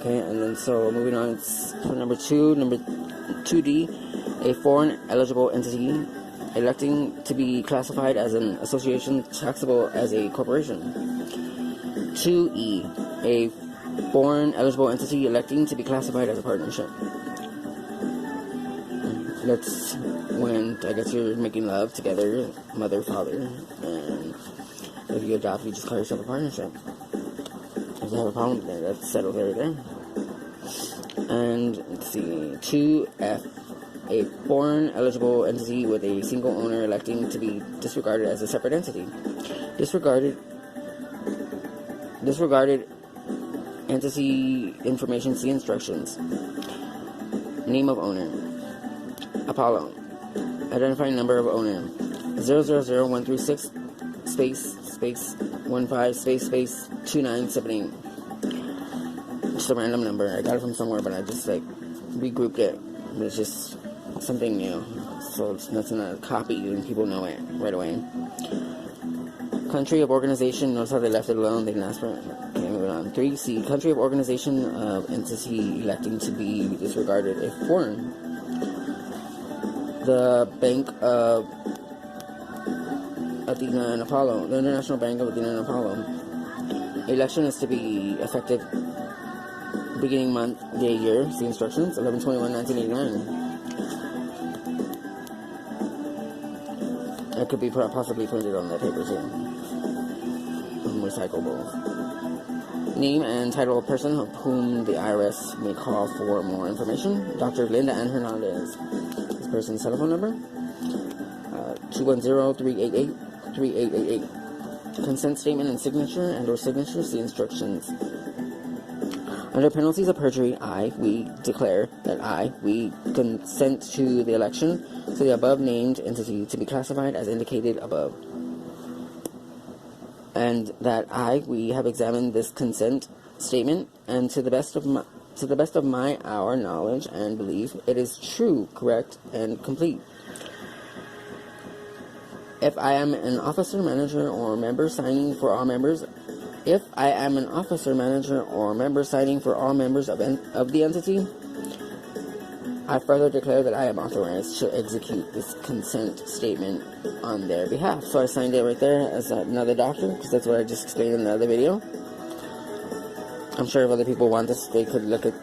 Okay, and then so moving on, it's for number 2D, a foreign eligible entity electing to be classified as an association taxable as a corporation. 2E, a foreign eligible entity electing to be classified as a partnership. That's when, I guess, you're making love together, mother, father, and if you adopt, you just call yourself a partnership. If you have a problem with it, that's settled right there. And, let's see, 2F, a foreign eligible entity with a single owner electing to be disregarded as a separate entity. Disregarded entity information, see instructions. Name of owner, Apollo. Identifying number of owner, 000136 space 15 space 2978. Just a random number. I got it from somewhere, but I just regrouped it. It's just something new, so it's nothing to copy and people know it right away. Country of organization, notice how they left it alone, they didn't ask for it. Okay, moving on. 3C, country of organization of entity electing to be disregarded if foreign. The Bank of Athena and Apollo, the International Bank of Athena and Apollo. Election is to be effective beginning month, day, year, see instructions, 11/21/1989. It could be possibly printed on that paper too. Recyclables. Name and title of person of whom the IRS may call for more information. Dr. Linda Ann Hernandez. This person's telephone number, 210-388-3888. Consent statement and signature and or signature, see instructions. Under penalties of perjury, we declare that we consent to the election to the above named entity to be classified as indicated above. And that we have examined this consent statement, and to the best of our knowledge and belief, it is true, correct, and complete. If I am an officer, manager, or member signing for all members, of the entity, I further declare that I am authorized to execute this consent statement on their behalf. So I signed it right there as another doctor, because that's what I just explained in the other video. I'm sure if other people want this, they could look at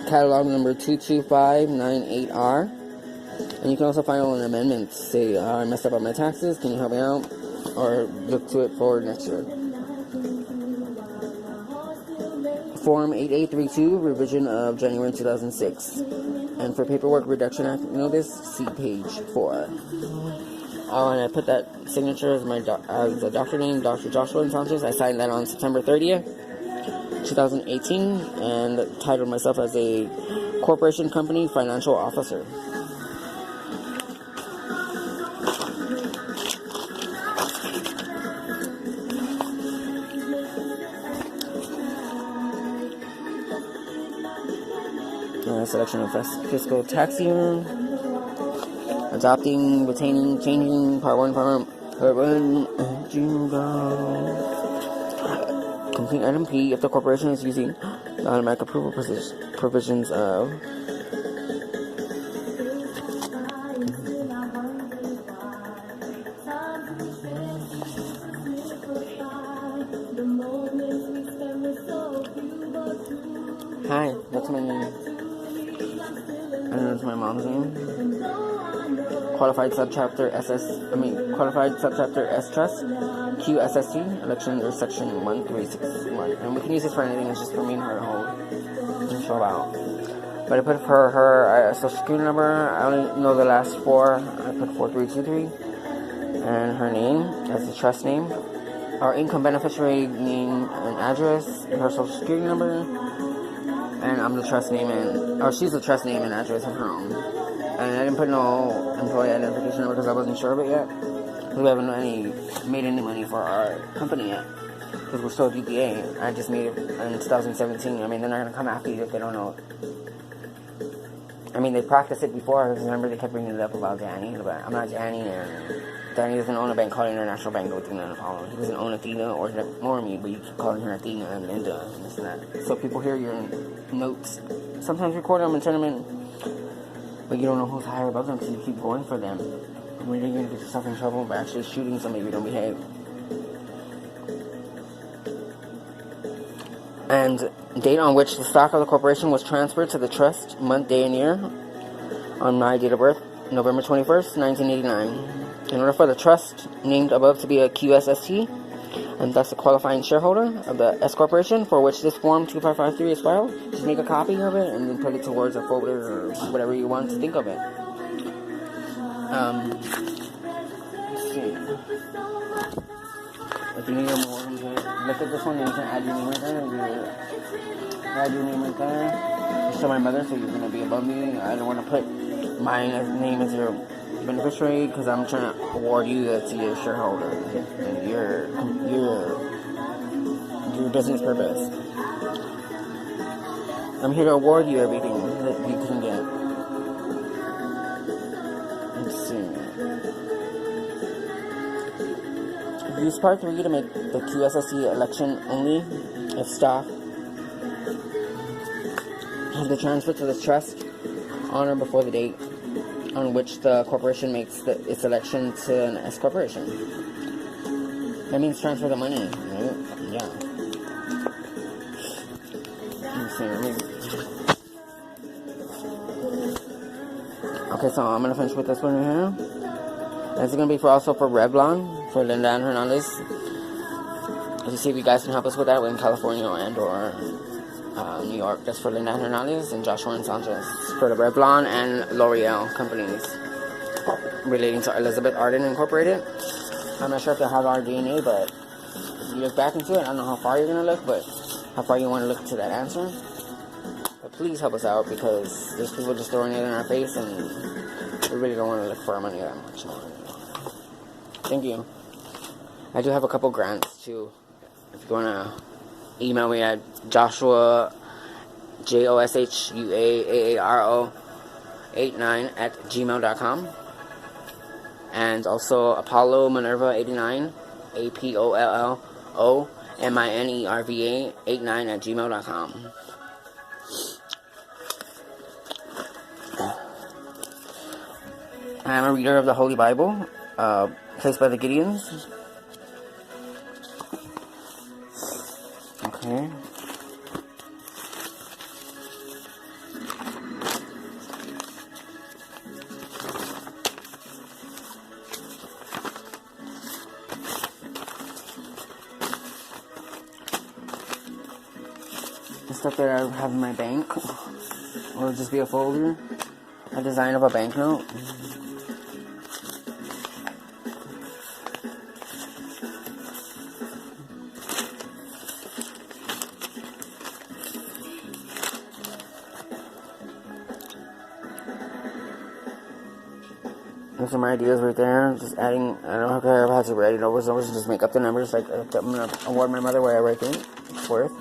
catalog number 22598R. And you can also file an amendment. Say, I messed up on my taxes, can you help me out? Or look to it for next year. Form 8832, revision of January 2006. And for Paperwork Reduction Act notice, see page 4. Oh, and I put that signature as as a doctor name, Dr. Joshua Sanchez. I signed that on September 30th, 2018, and titled myself as a corporation company financial officer. Selection of fiscal tax year, adopting, retaining, changing, part 1, complete item P if the corporation is using the automatic approval provisions of Hi, that's my name. I don't know, it's my mom's name. Qualified subchapter S Trust, QSST, election or section 1361. And we can use this for anything, it's just for me and her to hold and fill out. But I put for her social security number, I only know the last 4, I put 4323. And her name, that's the trust name. Our income beneficiary name and address, her social security number. And I'm the trust name she's the trust name and address of her own. And I didn't put no employee identification number because I wasn't sure of it yet. Because we haven't made any money for our company yet. Because we're still DBA. I just made it in 2017. I mean, they're not going to come after you if they don't know. I mean, they practiced it before. Because remember, they kept bringing it up about Danny. But I'm not Danny. Danny doesn't own a bank called International Bank with Athena and Apollo. He doesn't own Athena or me, but you keep calling her Athena and Linda and this and that. So people hear your notes, sometimes record them and turn them in, but you don't know who's higher above them because you keep going for them. And when you're going to get yourself in trouble by actually shooting somebody if you don't behave. And date on which the stock of the corporation was transferred to the trust, month, day, and year. On my date of birth, November 21st, 1989. In order for the trust named above to be a QSST, and thus a qualifying shareholder of the S Corporation, for which this Form 2553 is filed, just make a copy of it and then put it towards a folder or whatever you want to think of it. Let's see. If you need a more, look at this one and you can add your name right there. Add your name right there. Show my mother, so you're going to be above me. I don't want to put my name as your beneficiary because I'm trying to award you to your shareholder and your business purpose. I'm here to award you everything that you can get. Let's see. Use Part 3 to make the QSSE election only if stock has been transferred to the trust on or before the date on which the corporation makes its election to an S corporation. That means transfer the money, right? Yeah. Okay, so I'm gonna finish with this one right here. This is gonna be also for Revlon, for Linda and Hernandez. To see if you guys can help us with that in California or New York. That's for Linda and Hernandez and Joshua and Sanchez for the Revlon and L'Oreal companies relating to Elizabeth Arden Incorporated. I'm not sure if they have our DNA, but if you look back into it, I don't know how far you're gonna look, but how far you want to look into that answer. But please help us out because there's people just throwing it in our face, and we really don't want to look for our money that much. Thank you. I do have a couple grants too. If you wanna email me at Joshua JOSHUAAARO 89@gmail.com, and also Apollo Minerva 89 APOLLO MINERVA 89@gmail.com. I am a reader of the Holy Bible, placed by the Gideons. Okay. The stuff that I have in my bank will just be a folder, a design of a banknote. There's some ideas right there. Just adding, I don't know if I ever had to write it over, so I just make up the numbers. Like, I'm gonna award my mother where I write it. It's worth.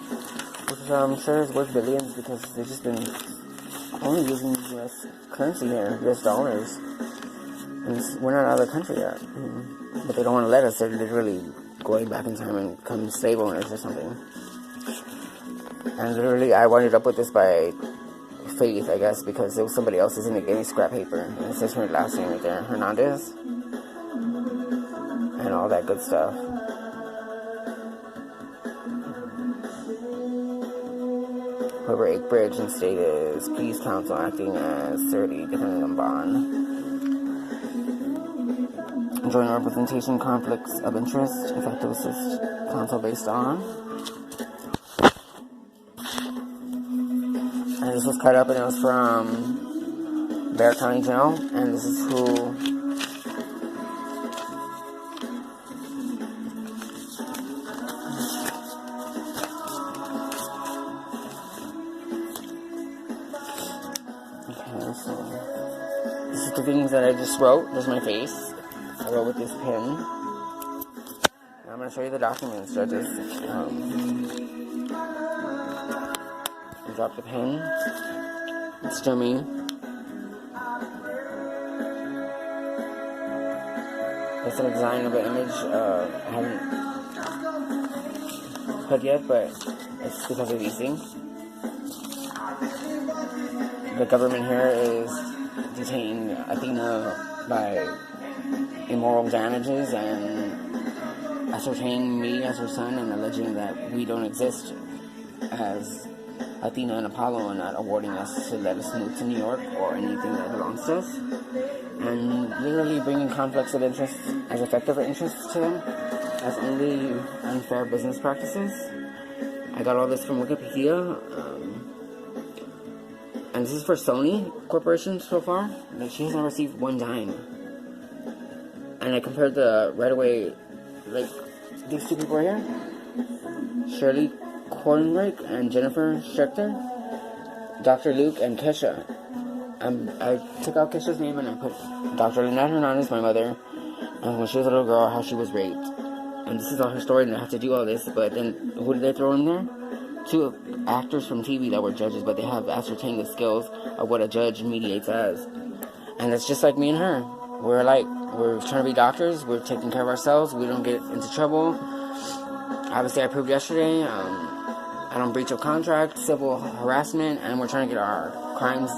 Which I'm sure is worth billions because they've just been only using US currency here, US dollars. And we're not out of the country yet. But they don't want to let us. They're literally going back in time and become slave owners or something. And literally, I wound up with this by faith, I guess, because it was somebody else's and they gave me scrap paper. And it says her last name right there, Hernandez. And all that good stuff. Whoever Akebridge and State is Peace Council acting as 30, depending on bond. Joint representation, conflicts of interest, effective assist council based on. And this was cut up and it was from Bexar County Jail. And this is who this is the things that I just wrote. There's my face. I wrote with this pen. And I'm going to show you the documents, judges. Drop the pen. It's Jimmy. It's a design of an image I haven't put yet, but it's because of these things. The government here is detaining Athena by immoral damages and ascertaining me as her son and alleging that we don't exist as Athena and Apollo, and not awarding us to let us move to New York or anything that belongs to us, and literally bringing conflicts of interest as effective interests to them as only unfair business practices. I got all this from Wikipedia, and this is for Sony Corporation so far. Like, she hasn't received one dime. And I compared the right away, like, these two people right here, Shirley Kornreich and Jennifer Schechter, Dr. Luke and Kesha. I took out Kesha's name and I put Dr. Lynette Hernandez, my mother, and when she was a little girl, how she was raped. And this is all her story, and I have to do all this, but then who did they throw in there? Two actors from TV that were judges, but they have ascertained the skills of what a judge mediates as. And it's just like me and her. We're trying to be doctors, we're taking care of ourselves, we don't get into trouble. Obviously, I proved yesterday, I don't breach of contract, civil harassment, and we're trying to get our crimes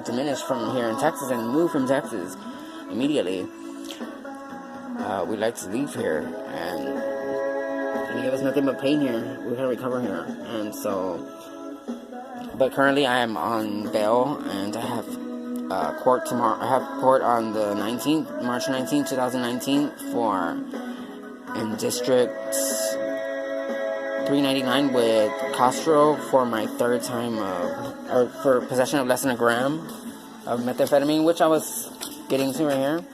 diminished from here in Texas and move from Texas immediately. We'd like to leave here, and they give us nothing but pain here. We gotta recover here, and so. But currently, I am on bail, and I have court tomorrow. I have court on the 19th, March 19th, 2019, in District 399 with Castro for my third time for possession of less than a gram of methamphetamine, which I was getting to right here.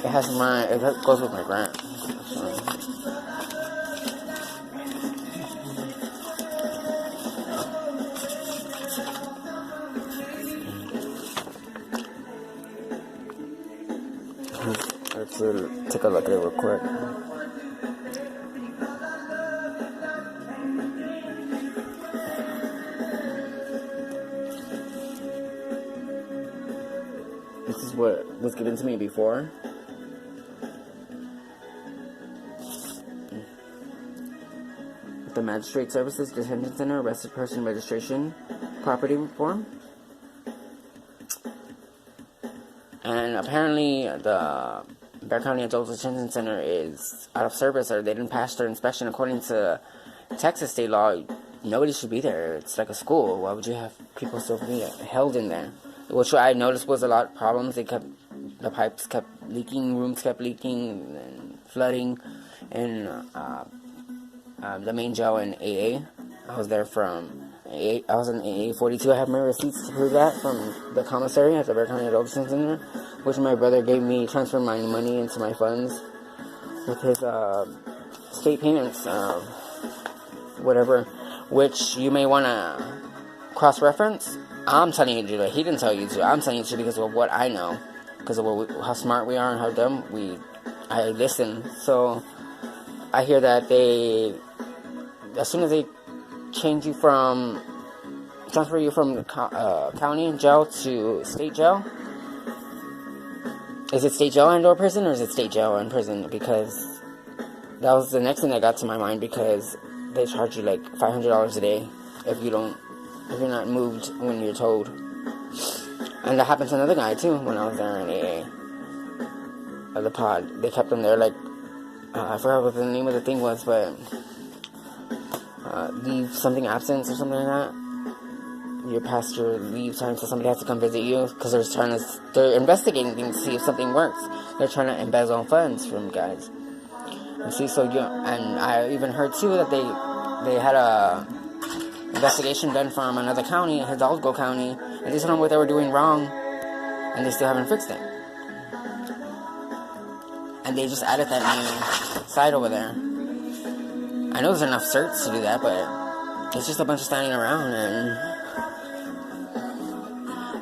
It goes with my grant. So. Let's take a look at it real quick. This is what was given to me before. The Magistrate Services Detention Center, Arrested Person Registration, Property Reform. And apparently the Bexar County Adult Detention Center is out of service, or they didn't pass their inspection. According to Texas state law, nobody should be there. It's like a school. Why would you have people still be held in there? Which I noticed was a lot of problems. The pipes kept leaking, rooms kept leaking and flooding, and the main jail in AA. I was there from AA. I was in AA 42. I have my receipts to prove that from the commissary at the Bexar County Adult Detention Center, which my brother transferred my money into my funds with his state payments, whatever, which you may want to cross-reference. I'm telling you to. He didn't tell you to. I'm telling you to because of what I know, because of how smart we are and how dumb I listen. So I hear that as soon as they transfer you from county jail to state jail. Is it state jail and or prison, or is it state jail and prison? Because that was the next thing that got to my mind, because they charge you like $500 a day if you're not moved when you're told. And that happened to another guy too when I was there in AA. The pod. They kept him there like I forgot what the name of the thing was, but leave something absence or something like that. You're past your leave time, so somebody has to come visit you because they're investigating things to see if something works. They're trying to embezzle funds from guys. And see, and I even heard too that they had a investigation done from another county, Hidalgo County, and they told them what they were doing wrong, and they still haven't fixed it. And they just added that new side over there. I know there's enough certs to do that, but it's just a bunch of standing around, and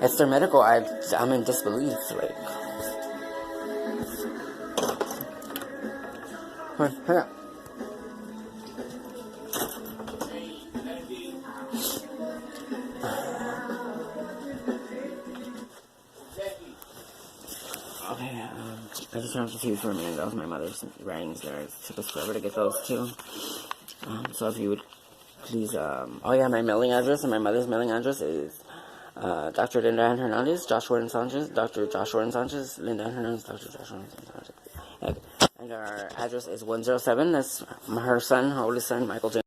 it's their medical. I'm in disbelief, like. Hurry up. Okay, I just have a few for me. That was my mother's rings there. It took us forever to get those too. So if you would please, oh yeah, my mailing address and my mother's mailing address is Dr. Linda Ann Hernandez, Joshua and Sanchez, Dr. Joshua and Sanchez, Linda Ann Hernandez, Dr. Joshua and Sanchez. And our address is 107. That's her son, her oldest son, Michael J.